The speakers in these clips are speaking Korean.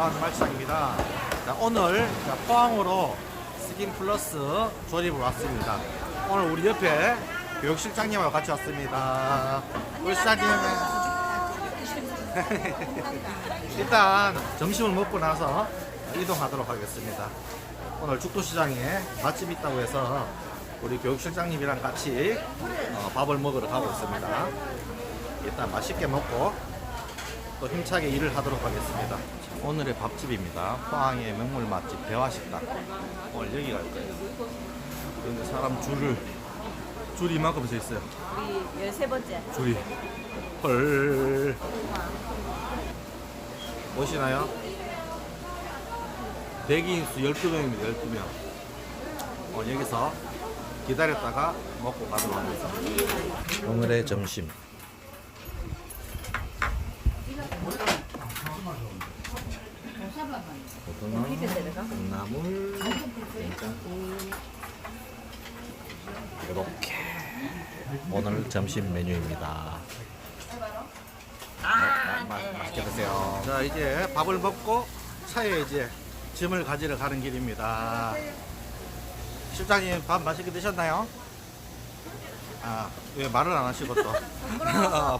반가운 말창입니다. 자, 오늘 포항으로 스킨 플러스 조립을 왔습니다. 오늘 우리 옆에 교육실장님하고 같이 왔습니다. 우리 실장님 일단 점심을 먹고 나서 이동하도록 하겠습니다. 오늘 죽도시장에 맛집 있다고 해서 우리 교육실장님이랑 같이 밥을 먹으러 가고 있습니다. 일단 맛있게 먹고 또 힘차게 일을 하도록 하겠습니다. 오늘의 밥집입니다. 포항의 명물 맛집 대화식당. 오늘 여기 갈 거예요. 그런데 사람 줄이 이만큼 서 있어요. 우리 13번째. 줄이 헐. 보시나요? 대기인수 12명입니다. 12명. 오늘 여기서 기다렸다가 먹고 가도록 하겠습니다. 오늘의 점심. 고등어, 콩나물, 된장국. 이렇게 오늘 점심 메뉴입니다. 맛있게 드세요. 자, 이제 밥을 먹고 차에 이제 짐을 가지러 가는 길입니다. 실장님 밥 맛있게 드셨나요? 아, 왜 말을 안 하시고 또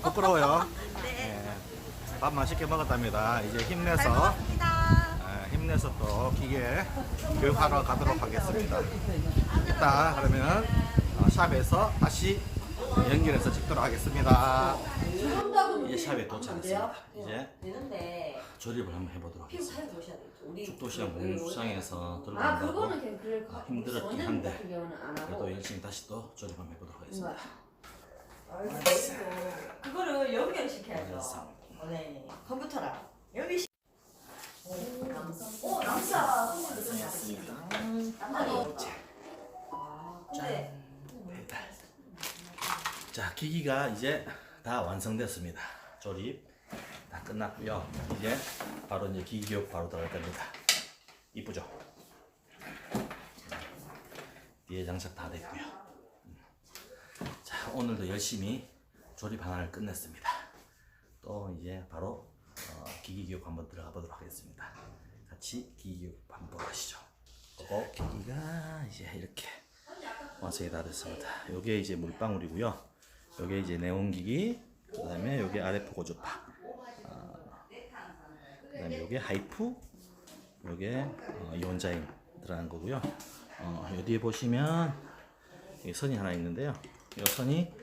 부끄러워요. 네. 밥 맛있게 먹었답니다. 이제 힘내서 또 기계 교육하러 가도록 하겠습니다. 일단 그러면 샵에서 다시 연결해서 찍도록 하겠습니다. 이제 샵에 도착했습니다. 이제 조립을 한번 해보도록 하겠습니다. 죽도시장 공유수장에서 들고 간다고 힘들었긴 한데 그래도 열심히 다시 또 조립 한번 해보도록 하겠습니다. 그거를 연결시켜야죠. 네, 컴퓨터랑 여기. 남자 선물도 고생하셨습니다. 근데 배달. 자, 기기가 이제 다 완성됐습니다. 조립 다 끝났고요. 이제 바로 이제 기기 교육 바로 들어갈 겁니다. 이쁘죠? 뒤에 장착 다 됐고요. 자, 오늘도 열심히 조립 하나를 끝냈습니다. 또 이제 바로 기기 교육 한번 들어가 보도록 하겠습니다. 같이 기기 교육 한번 보러 가시죠. 기기가 이제 이렇게 완성이 다 됐습니다. 요게 이제 물방울이고요. 요게 이제 네온기기, 그 다음에 요게 RF 고주파, 그 다음에 요게 하이프, 요게 이온자임 들어간 거고요. 요 뒤에 보시면 여기 선이 하나 있는데요. 요 선이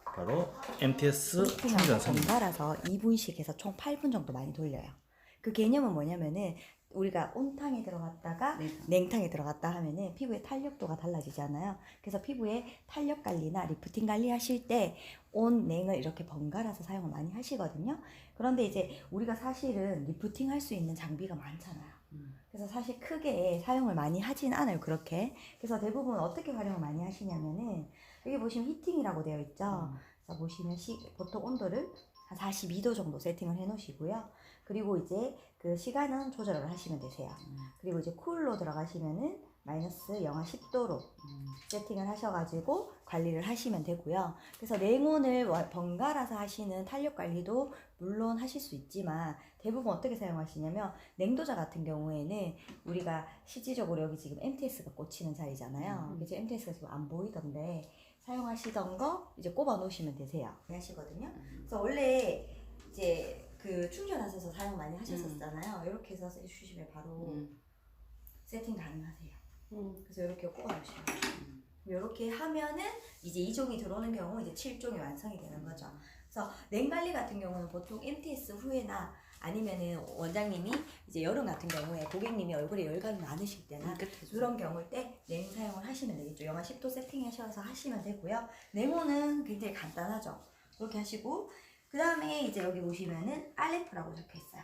바로 MTS 충전선입니다. 번갈아서 2분씩 해서 총 8분 정도 많이 돌려요. 그 개념은 뭐냐면은 우리가 온탕에 들어갔다가 냉탕에 들어갔다 하면은 피부의 탄력도가 달라지잖아요. 그래서 피부의 탄력 관리나 리프팅 관리 하실 때 온, 냉을 이렇게 번갈아서 사용을 많이 하시거든요. 그런데 이제 우리가 사실은 리프팅 할 수 있는 장비가 많잖아요. 그래서 사실 크게 사용을 많이 하진 않아요, 그렇게. 그래서 대부분 어떻게 활용을 많이 하시냐면은 여기 보시면 히팅이라고 되어 있죠. 그래서 보시면 보통 온도를 한 42도 정도 세팅을 해 놓으시고요. 그리고 이제 그 시간은 조절을 하시면 되세요. 그리고 이제 쿨로 들어가시면은 마이너스 영하 10도로 세팅을 하셔가지고 관리를 하시면 되고요. 그래서 냉온을 번갈아서 하시는 탄력 관리도 물론 하실 수 있지만 대부분 어떻게 사용하시냐면 냉도자 같은 경우에는 우리가 실질적으로 여기 지금 MTS가 꽂히는 자리잖아요. 이제 MTS가 지금 안 보이던데 사용하시던 거 이제 꼽아 놓으시면 되세요. 하시거든요. 그래서 원래 이제 그 충전하셔서 사용 많이 하셨었잖아요. 이렇게 해서 해주시면 바로 세팅 가능하세요. 그래서 이렇게 꼽아 놓으시면 이렇게 하면은 이제 2종이 들어오는 경우 이제 7종이 완성이 되는 거죠. 그래서 냉관리 같은 경우는 보통 MTS 후에나 아니면은 원장님이 이제 여름 같은 경우에 고객님이 얼굴에 열감이 많으실 때나 그런 경우일 때 냉 사용을 하시면 되겠죠. 영하 10도 세팅하셔서 하시면 되고요. 냉온은 굉장히 간단하죠. 그렇게 하시고 그 다음에 이제 여기 보시면은 RF라고 적혀 있어요.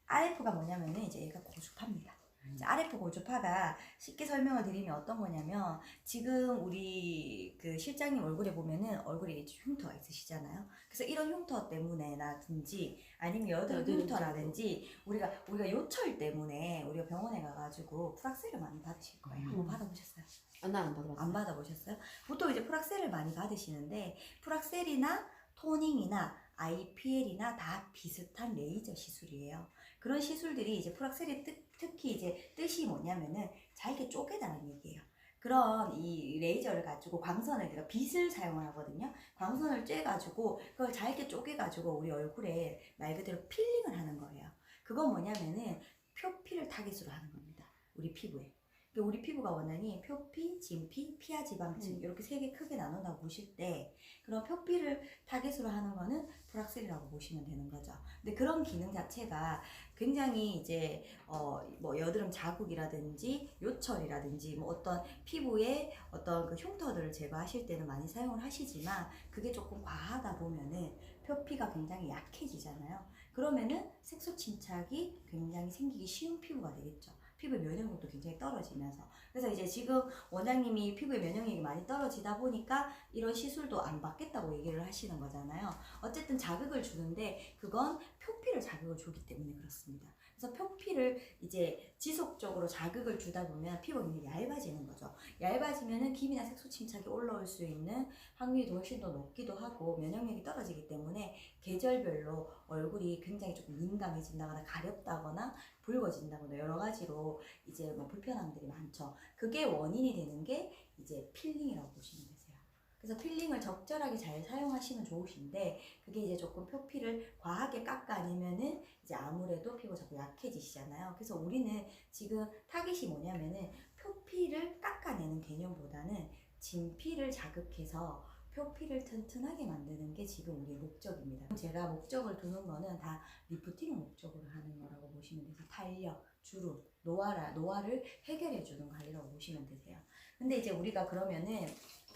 RF가 뭐냐면은 이제 얘가 고주파입니다. RF 고주파가 쉽게 설명을 드리면 어떤 거냐면 지금 우리 그 실장님 얼굴에 보면은 얼굴에 흉터가 있으시잖아요. 그래서 이런 흉터 때문에라든지 아니면 여드름 흉터라든지 우리가 요철 때문에 우리가 병원에 가가지고 프락셀을 많이 받으실 거예요. 한번 받아보셨어요? 나는 안 받아봤어요. 안 받아보셨어요? 보통 이제 프락셀을 많이 받으시는데 프락셀이나 토닝이나 IPL이나 다 비슷한 레이저 시술이에요. 그런 시술들이 이제 풀악셀이 특히 이제 뜻이 뭐냐면은 잘게 쪼개달라는 얘기예요. 그런 이 레이저를 가지고 광선을 우리가 빛을 사용을 하거든요. 광선을 쬐가지고 그걸 잘게 쪼개가지고 우리 얼굴에 말 그대로 필링을 하는 거예요. 그건 뭐냐면은 표피를 타깃으로 하는 겁니다. 우리 피부에. 그러니까 우리 피부가 원하니 표피, 진피, 피하지방층 이렇게 세 개 크게 나눈다고 보실 때 그런 표피를 타깃으로 하는 거는 불악셀이라고 보시면 되는 거죠. 근데 그런 기능 자체가 굉장히 이제 뭐 여드름 자국이라든지 요철이라든지 뭐 어떤 피부에 어떤 그 흉터들을 제거하실 때는 많이 사용을 하시지만 그게 조금 과하다 보면은 표피가 굉장히 약해지잖아요. 그러면은 색소 침착이 굉장히 생기기 쉬운 피부가 되겠죠. 피부의 면역력도 굉장히 떨어지면서. 그래서 이제 지금 원장님이 피부의 면역력이 많이 떨어지다 보니까 이런 시술도 안 받겠다고 얘기를 하시는 거잖아요. 어쨌든 자극을 주는데 그건 표피를 자극을 주기 때문에 그렇습니다. 그래서 표피를 이제 지속적으로 자극을 주다 보면 피부가 굉장히 얇아지는 거죠. 얇아지면은 기미나 색소 침착이 올라올 수 있는 확률이 훨씬 더 높기도 하고 면역력이 떨어지기 때문에 계절별로 얼굴이 굉장히 조금 민감해진다거나 가렵다거나 붉어진다거나 여러 가지로 이제 뭐 불편함들이 많죠. 그게 원인이 되는 게 이제 필링이라고 보시면 되세요. 그래서 필링을 적절하게 잘 사용하시면 좋으신데 그게 이제 조금 표피를 과하게 깎아내면은 이제 아무래도 피부가 자꾸 약해지시잖아요. 그래서 우리는 지금 타깃이 뭐냐면은 표피를 깎아내는 개념보다는 진피를 자극해서 표피를 튼튼하게 만드는 게 지금 우리의 목적입니다. 제가 목적을 두는 거는 다 리프팅을 목적으로 하는 거라고 보시면 돼서 탄력, 주름, 노화를 해결해 주는 관리라고 보시면 되세요. 근데 이제 우리가 그러면은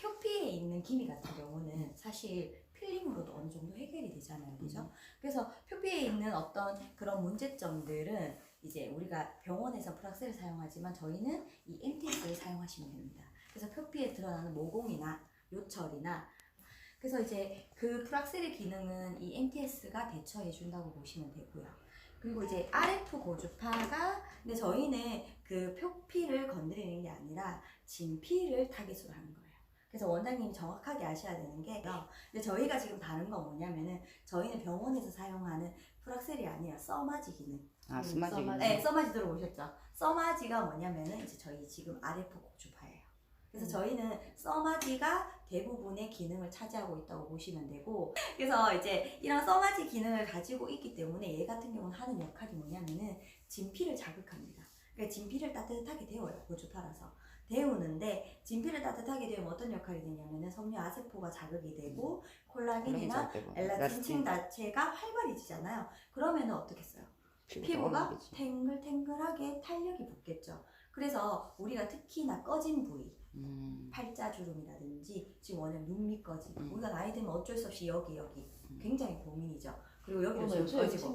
표피에 있는 기미 같은 경우는 사실 필링으로도 어느 정도 해결이 되잖아요. 그죠? 그래서 표피에 있는 어떤 그런 문제점들은 이제 우리가 병원에서 프락셀을 사용하지만 저희는 이 MTS를 사용하시면 됩니다. 그래서 표피에 드러나는 모공이나 요철이나 그래서 이제 그 프락셀의 기능은 이 MTS가 대처해 준다고 보시면 되고요. 그리고 이제 RF 고주파가 근데 저희는 그 표피를 건드리는 게 아니라 진피를 타깃으로 하는 거예요. 그래서 원장님이 정확하게 아셔야 되는 게 근데 저희가 지금 다른 건 뭐냐면은 저희는 병원에서 사용하는 프락셀이 아니라 써마지 기능. 아, 스마지. 네, 써마지 들어보셨죠? 써마지가 뭐냐면은 이제 저희 지금 RF 고주파예요. 그래서 저희는 써마지가 대부분의 기능을 차지하고 있다고 보시면 되고 그래서 이제 이런 써마지 기능을 가지고 있기 때문에 얘 같은 경우는 하는 역할이 뭐냐면은 진피를 자극합니다. 그러니까 진피를 따뜻하게 데워요. 고주파라서. 데우는데 진피를 따뜻하게 데우면 어떤 역할이 되냐면은 섬유 아세포가 자극이 되고 콜라겐이나 엘라스틴 자체가 활발해지잖아요. 그러면은 어떻겠어요? 피부가 탱글탱글하게 탄력이 붙겠죠. 그래서 우리가 특히나 꺼진 부위 팔자주름이라든지 지금 원하는 눈 밑 꺼짐 우리가 나이 들면 어쩔 수 없이 여기 굉장히 고민이죠. 그리고 여기도 지금 꺼지고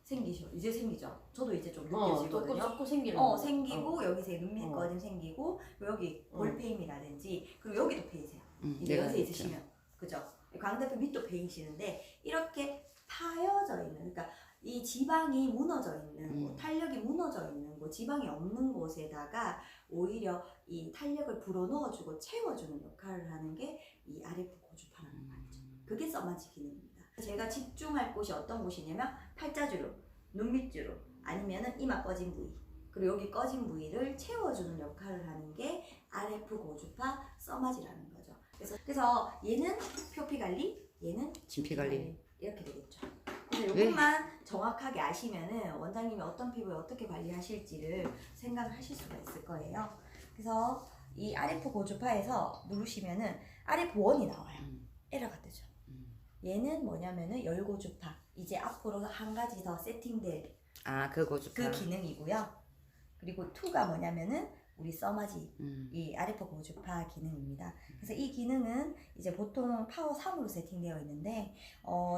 생기죠. 이제 생기죠. 저도 이제 좀 느껴지거든요. 조금 생기고 여기서 눈 밑 꺼짐 생기고 여기 볼페임이라든지 그리고 여기도 페이세요. 이제 연세 있으시면 그죠? 광대뼈 밑도 페이시는데 이렇게 파여져 있는 그러니까 이 지방이 무너져 있는 곳, 탄력이 무너져 있는 곳, 지방이 없는 곳에다가 오히려 이 탄력을 불어넣어주고 채워주는 역할을 하는 게 이 RF 고주파라는 말이죠. 그게 써마지 기능입니다. 제가 집중할 곳이 어떤 곳이냐면 팔자주름, 눈밑주름, 아니면은 이마 꺼진 부위, 그리고 여기 꺼진 부위를 채워주는 역할을 하는 게 RF 고주파 써마지라는 거죠. 그래서 얘는 표피 관리, 얘는 진피 관리. 이렇게 되겠죠. 그래서 이것만 정확하게 아시면은 원장님이 어떤 피부에 어떻게 관리하실지를 생각을 하실 수가 있을 거예요. 그래서 이 RF 고주파에서 누르시면은 RF1이 나와요. 에러가 뜨죠. 얘는 뭐냐면은 열고주파. 이제 앞으로 한 가지 더 세팅될 그 고주파. 그 기능이고요. 그리고 2가 뭐냐면은 우리 써마지 이 RF 고주파 기능입니다. 그래서 이 기능은 이제 보통 파워 3으로 세팅되어 있는데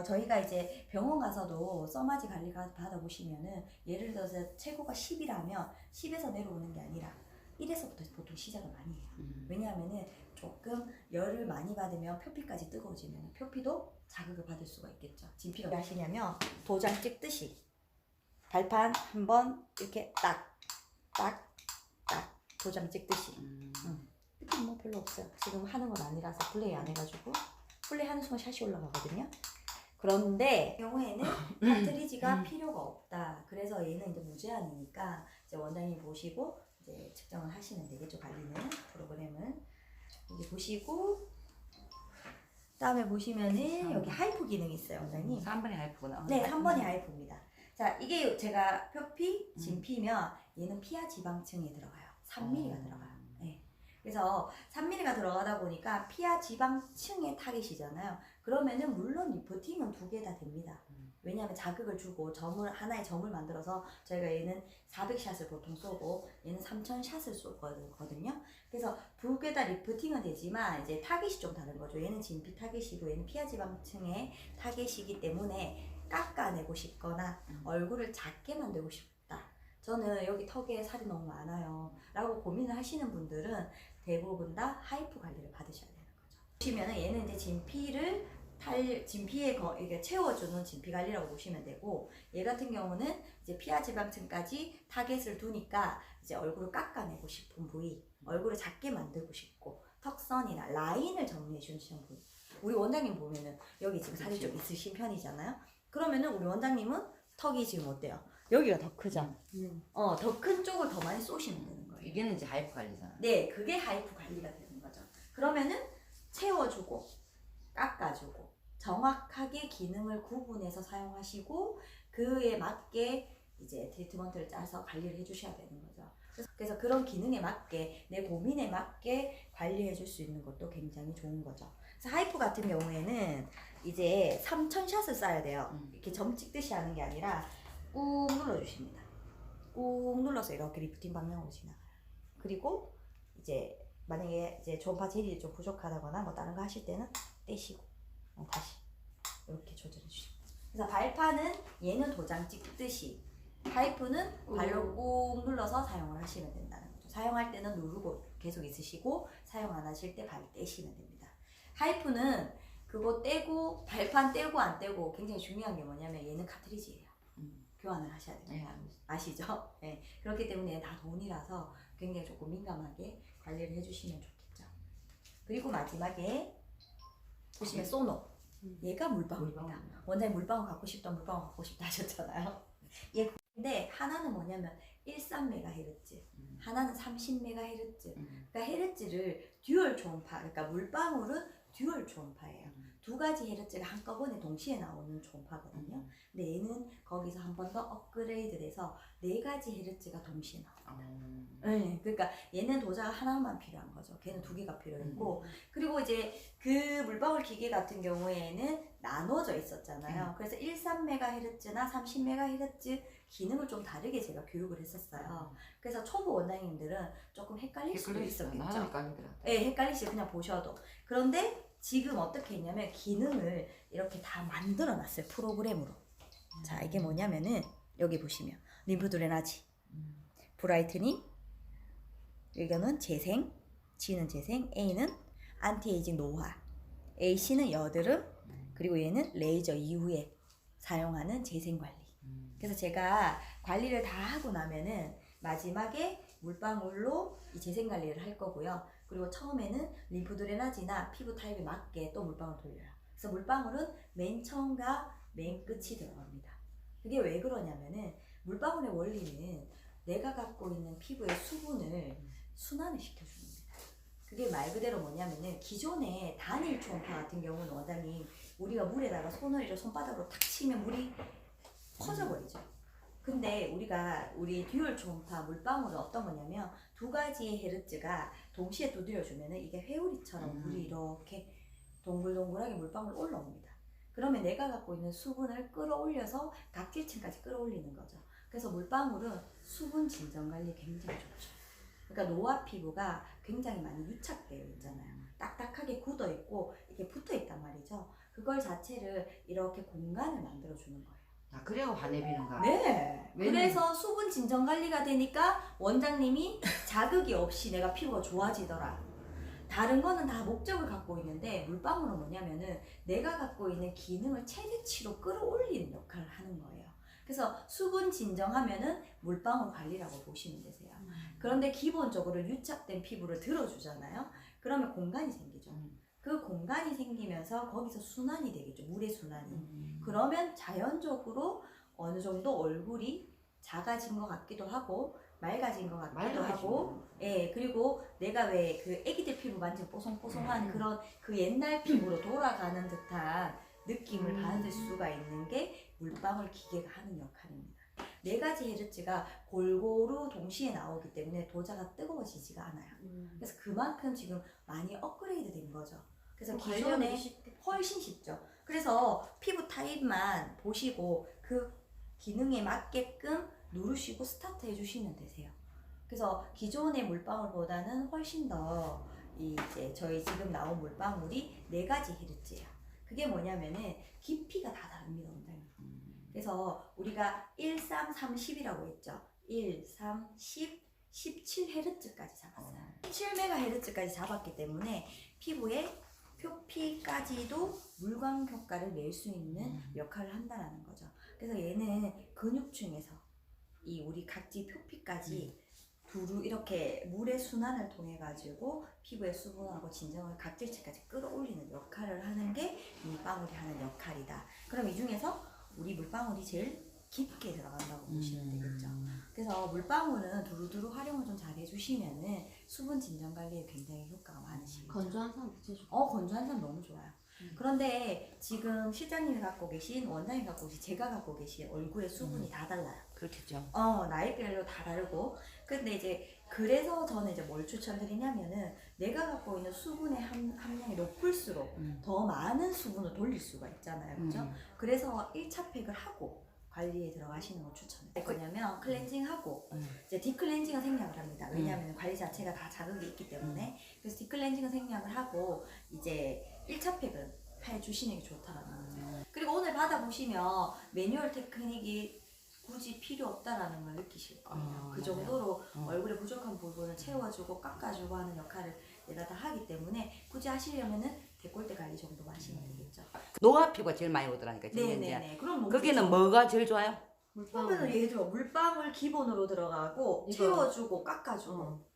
저희가 이제 병원 가서도 써마지 관리 받아보시면은 예를 들어서 최고가 10이라면 10에서 내려오는 게 아니라 1에서부터 보통 시작을 많이 해요. 왜냐하면은 조금 열을 많이 받으면 표피까지 뜨거워지면 표피도 자극을 받을 수가 있겠죠. 진피가 왜 하시냐면 도장 찍듯이 발판 한번 이렇게 딱 도장 찍듯이 느낌 뭐 별로 없어요. 지금 하는 건 아니라서 플레이 안 해가지고 플레이 하는 순간 샷이 올라가거든요. 그런데 경우에는 카트리지가 필요가 없다. 그래서 얘는 이제 무제한이니까 이제 원장님 보시고 이제 측정을 하시면 되겠죠. 관리는 프로그램은 여기 보시고 그다음에 보시면은 여기 하이프 기능이 있어요, 원장님. 3번이 하이프구나. 네, 3번이 하이프입니다. 자, 이게 제가 표피, 진피면 얘는 피하 지방층에 들어가요. 3mm가 들어가요. 네. 그래서 3mm가 들어가다 보니까 피하 지방층에 타깃이잖아요. 그러면은 물론 리프팅은 2개 다 됩니다. 왜냐하면 자극을 주고 하나의 점을 만들어서 저희가 얘는 400샷을 보통 쏘고 얘는 3000샷을 쏘거든요. 그래서 2개 다 리프팅은 되지만 이제 타깃이 좀 다른 거죠. 얘는 진피 타깃이고 얘는 피하 지방층의 타깃이기 때문에 깎아내고 싶거나 얼굴을 작게 만들고 싶다. 저는 여기 턱에 살이 너무 많아요 라고 고민을 하시는 분들은 대부분 다 하이프 관리를 받으셔야 되는 거죠. 보시면은 얘는 이제 진피에 이게 채워주는 진피 관리라고 보시면 되고, 얘 같은 경우는 이제 피하 지방층까지 타겟을 두니까 이제 얼굴을 깎아내고 싶은 부위, 얼굴을 작게 만들고 싶고 턱선이나 라인을 정리해 주시는 부위. 우리 원장님 보면은 여기 지금 살이 좀 있으신 편이잖아요. 그러면은 우리 원장님은 턱이 지금 어때요? 여기가 더 크죠? 더 큰 쪽을 더 많이 쏘시면 되는 거예요. 이게는 이제 하이프 관리잖아. 네, 그게 하이프 관리가 되는 거죠. 그러면은 채워주고 깎아주고 정확하게 기능을 구분해서 사용하시고 그에 맞게 이제 트리트먼트를 짜서 관리를 해주셔야 되는 거죠. 그래서 그런 기능에 맞게 내 고민에 맞게 관리해 줄 수 있는 것도 굉장히 좋은 거죠. 그래서 하이프 같은 경우에는 이제 3000샷을 쏴야 돼요. 이렇게 점 찍듯이 하는 게 아니라 꾹 눌러주십니다. 꾹 눌러서 이렇게 리프팅 방향으로 지나가요. 그리고 이제 만약에 이제 초음파 젤이 좀 부족하다거나 뭐 다른 거 하실 때는 떼시고 다시 이렇게 조절해 주시고. 그래서 발판은 얘는 도장 찍듯이, 파이프는 발로 꾹 눌러서 사용을 하시면 된다는 거죠. 사용할 때는 누르고 계속 있으시고 사용 안 하실 때 발 떼시면 됩니다. 하이프는 그거 떼고 발판 떼고 안 떼고 굉장히 중요한 게 뭐냐면 얘는 카트리지예요. 교환을 하셔야 됩니다. 네, 아시죠? 네. 그렇기 때문에 다 돈이라서 굉장히 조금 민감하게 관리를 해주시면 좋겠죠. 그리고 마지막에 보시면 소노. 얘가 물방울입니다. 원장님 물방울 갖고 싶다 하셨잖아요. 얘 근데 하나는 뭐냐면 13MHz, 하나는 30MHz. 그러니까 헤르츠를 듀얼 초음파, 그러니까 물방울은 듀얼 초음파예요. 두 가지 헤르츠가 한꺼번에 동시에 나오는 초음파거든요. 근데 얘는 거기서 한 번 더 업그레이드돼서 4가지 헤르츠가 동시에 나옵니다. 네, 그러니까 얘는 도자가 하나만 필요한 거죠. 걔는 2개가 필요했고, 그리고 이제 그 물방울 기계 같은 경우에는 나눠져 있었잖아요. 그래서 13MHz나 30MHz 기능을 좀 다르게 제가 교육을 했었어요. 그래서 초보 원장님들은 조금 헷갈릴 수도 있었겠죠. 헷갈리더라. 네, 헷갈리시죠. 그냥 보셔도. 그런데 지금 어떻게 했냐면 기능을 이렇게 다 만들어 놨어요. 프로그램으로. 자, 이게 뭐냐면은 여기 보시면 림프 드레나지, 브라이트닝, 이거는 재생, G는 재생, A는 안티에이징 노화, AC는 여드름, 그리고 얘는 레이저 이후에 사용하는 재생 관리. 그래서 제가 관리를 다 하고 나면은 마지막에 물방울로 이 재생 관리를 할 거고요. 그리고 처음에는 림프 드레나지나 피부 타입에 맞게 또 물방울 돌려요. 그래서 물방울은 맨 처음과 맨 끝이 들어갑니다. 그게 왜 그러냐면은 물방울의 원리는 내가 갖고 있는 피부의 수분을 순환을 시켜줍니다. 그게 말 그대로 뭐냐면은 기존의 단일 초음파 같은 경우는 원장님 우리가 물에다가 손을 손바닥으로 탁 치면 물이 퍼져버리죠. 근데 우리 듀얼 초음파 물방울은 어떤 거냐면 2가지의 헤르츠가 동시에 두드려주면은 이게 회오리처럼 물이 이렇게 동글동글하게 물방울 올라옵니다. 그러면 내가 갖고 있는 수분을 끌어올려서 각질층까지 끌어올리는 거죠. 그래서 물방울은 수분 진정 관리에 굉장히 좋죠. 그러니까 노화 피부가 굉장히 많이 유착되어 있잖아요. 딱딱하게 굳어 있고 이렇게 붙어 있단 말이죠. 그걸 자체를 이렇게 공간을 만들어 주는 거예요. 아, 그래야 환해비는가? 네. 그래서 수분 진정 관리가 되니까 원장님이 자극이 없이 내가 피부가 좋아지더라. 다른 거는 다 목적을 갖고 있는데 물방울은 뭐냐면은 내가 갖고 있는 기능을 최대치로 끌어올리는 역할을 하는 거예요. 그래서 수분 진정하면은 물방울 관리라고 보시면 되세요. 그런데 기본적으로 유착된 피부를 들어주잖아요. 그러면 공간이 생기죠. 그 공간이 생기면서 거기서 순환이 되겠죠. 물의 순환이. 그러면 자연적으로 어느 정도 얼굴이 작아진 것 같기도 하고 맑아진 것 같기도 하고, 예, 그리고 내가 왜 그 애기들 피부 만지면 뽀송뽀송한 그런 그 옛날 피부로 돌아가는 듯한 느낌을 받을 수가 있는 게 물방울 기계가 하는 역할입니다. 4가지 헤르츠가 골고루 동시에 나오기 때문에 도자가 뜨거워지지가 않아요. 그래서 그만큼 지금 많이 업그레이드 된 거죠. 그래서 기존에 훨씬 쉽죠. 그래서 피부 타입만 보시고 그 기능에 맞게끔 누르시고 스타트 해주시면 되세요. 그래서 기존의 물방울보다는 훨씬 더 이제 저희 지금 나온 물방울이 4가지 헤르츠예요. 그게 뭐냐면은 깊이가 다 다릅니다, 원장님. 그래서 우리가 1, 3, 3, 10이라고 했죠. 1, 3, 10, 17Hz까지 잡았어요. 17MHz까지 잡았기 때문에 피부에 표피까지도 물광 효과를 낼 수 있는 역할을 한다는 거죠. 그래서 얘는 근육층에서 이 우리 각지 표피까지 두루 이렇게 물의 순환을 통해 가지고 피부의 수분하고 진정을 각질체까지 끌어올리는 역할을 하는 게 물방울이 하는 역할이다. 그럼 이 중에서 우리 물방울이 제일 깊게 들어간다고 보시면 되겠죠. 그래서 물방울은 두루두루 활용을 좀 잘 해주시면은 수분 진정 관리에 굉장히 효과가 많으십니다. 건조한 사람 붙여줘. 건조한 사람 너무 좋아요. 그런데 지금 실장님이 갖고 계신, 원장님이 갖고 계신, 제가 갖고 계신 얼굴의 수분이 다 달라요. 그렇겠죠. 나이별로 다 다르고. 근데 이제 그래서 저는 이제 뭘 추천드리냐면은 내가 갖고 있는 수분의 함량이 높을수록 더 많은 수분을 돌릴 수가 있잖아요. 그죠? 그래서 1차 팩을 하고 관리에 들어가시는 걸 추천해요. 왜냐면 클렌징하고 이제 딥클렌징은 생략을 합니다. 왜냐하면 관리 자체가 다 자극이 있기 때문에. 그래서 딥클렌징은 생략을 하고 이제 1차 팩은 해주시는 게 좋다라는 거죠. 그리고 오늘 받아보시면 매뉴얼 테크닉이 굳이 필요 없다라는 걸 느끼실 거예요. 그 정도로 얼굴에 부족한 부분을 채워주고 깎아주고 하는 역할을 내가 다 하기 때문에 굳이 하시려면은 데콜테 관리 정도만 하시면 되겠죠. 노화 피부가 제일 많이 오더라니까. 네네네. 그럼 거기는 뭐가 제일 좋아요? 보면은 예를 들어 물방울 기본으로 들어가고 이거. 채워주고 깎아주고.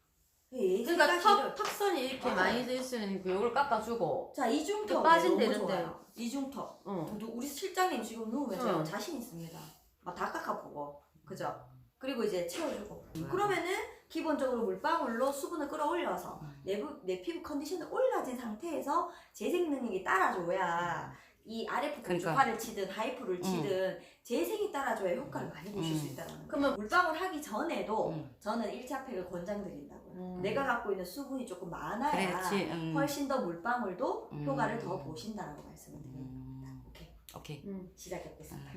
예, 그러니까 세 가지를. 턱선이 이렇게 맞아요. 많이 돼 있으면 그 요걸 깎아주고. 자, 이중턱 빠진데, 너무 이런데. 좋아요. 이중턱. 응. 우리 실장님 지금 누우면 응. 자신 있습니다. 막 다 깎아보고, 그죠? 그리고 이제 채워주고. 그러면은 기본적으로 물방울로 수분을 끌어올려서 내 피부 컨디션을 올라진 상태에서 재생 능력이 따라줘야 이 RF 그러니까. 주파를 치든 하이프를 치든 재생이 따라줘야 효과를 많이 보실 수 있다는 거예요. 그러면 물방울 하기 전에도 저는 1차 팩을 권장드린다고요. 내가 갖고 있는 수분이 조금 많아야 그렇지. 훨씬 더 물방울도 효과를 더 보신다라고 말씀을 드립니다. 오케이, 오케이. 시작해 보겠습니다.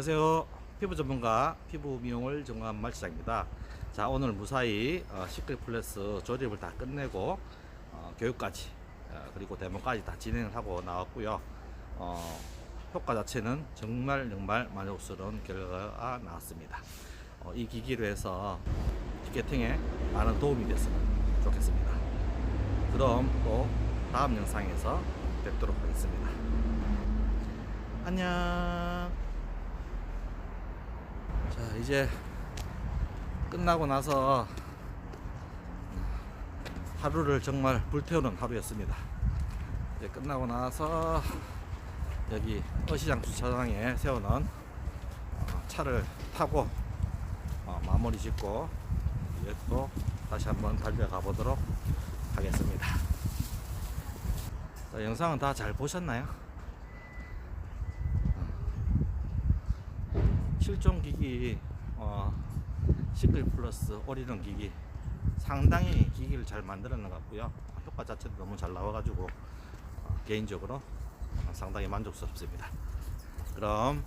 안녕하세요. 피부 전문가 피부 미용을 정한 말시장입니다. 자, 오늘 무사히 시크릿 플러스 조립을 다 끝내고 교육까지 그리고 데모까지 다 진행을 하고 나왔고요. 효과 자체는 정말 만족스러운 결과가 나왔습니다. 이 기기로 해서 티켓팅에 많은 도움이 됐으면 좋겠습니다. 그럼 또 다음 영상에서 뵙도록 하겠습니다. 안녕. 자, 이제 끝나고 나서 하루를 정말 불태우는 하루였습니다. 이제 끝나고 나서 여기 어시장 주차장에 세워놓은 차를 타고 마무리 짓고 이제 또 다시 한번 달려가 보도록 하겠습니다. 자, 영상은 다 잘 보셨나요? 실종 기기 시크릿 플러스 올인원 기기 상당히 기기를 잘 만들어낸 것 같고요. 효과 자체도 너무 잘 나와가지고 개인적으로 상당히 만족스럽습니다. 그럼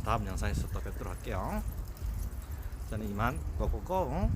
다음 영상에서 또 뵙도록 할게요. 저는 이만 고고고.